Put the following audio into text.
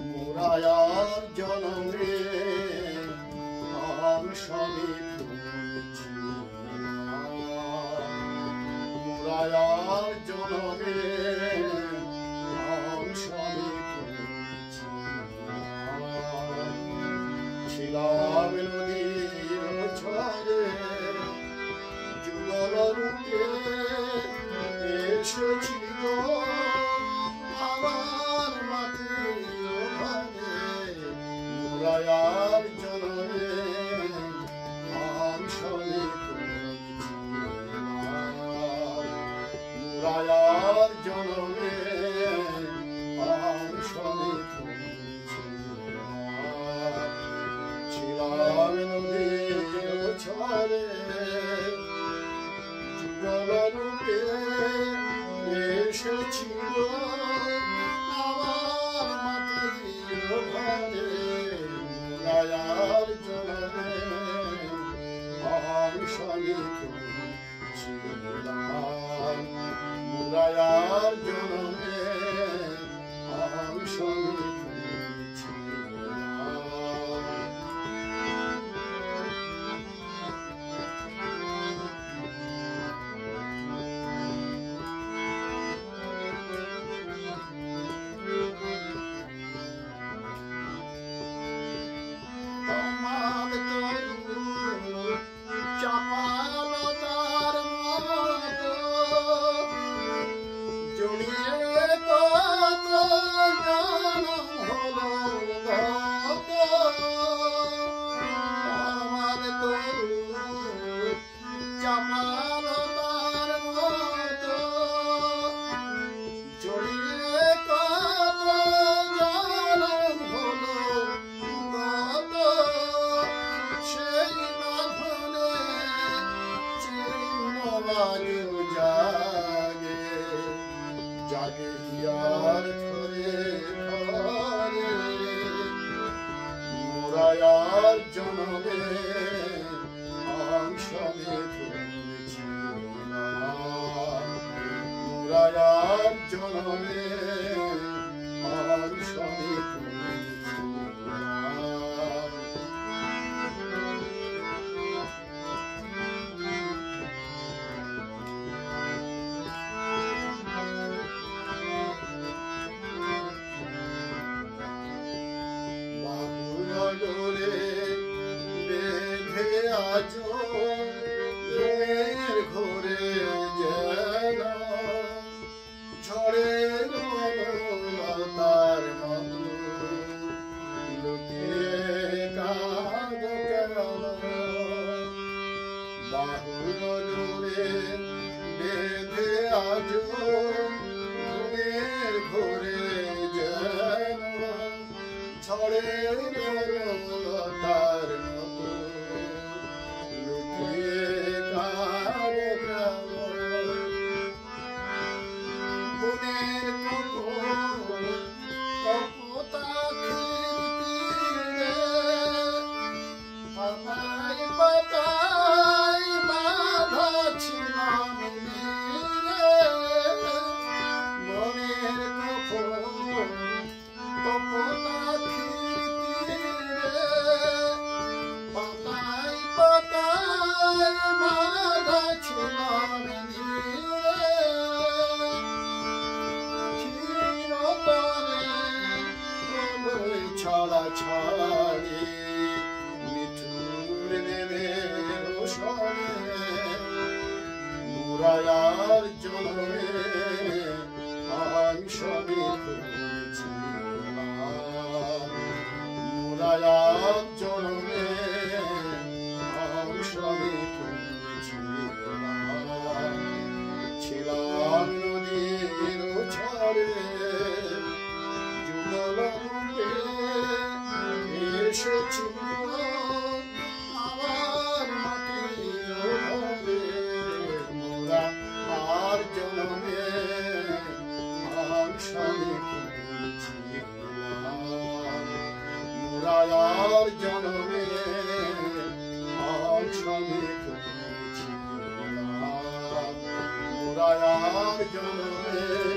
মোরায়ার জনমে আম সবে ফুলছি মোরায়ার জনমে আম সবে ফুলছি ছিলাম নদীর ছড়ে যুগল রূপে এসেছি গো আমার মাটির ওখানে মোরায়ার জনমে আম সবে ফুলছি মোরায়ার জনমে আম সবে ফুলছি ছিলাম নদীর ছড়ে যুগল রূপে এসেছি গো আমার মাটির ওখানে মোরায়ার জনমে আম সবে ফুলছি মোরায়ার জনমে আম সবে ফুলছি জাগে হিয়ার ধরে ধরে মোরায়ার জনমে আম সবে ফুলছি মোরায়ার জনমে আম সবে ফুলছি আজ ঘরে যেন ঝড়ে তার মতো লুকিয়ে কাঁদ কেন বাহুর জোরে বেঁধে আজ ঘরে যেন ঝড়ে তার ছড়া ছড়ে মিঠুর নেমে রোশনে মোরায়ার জনমে আম সবে ফুলছি মোরায়ার জনমে আম সবে ফুলছি ছিলাম নদীর ছড়ে যুগল রূপে এসেছি আমার মাটির ঘরে মোরায়ার জনমে আম সবে ফুলছি মোরায়ার জনমে আম সবে ফুলছি মোরায়ার জনমে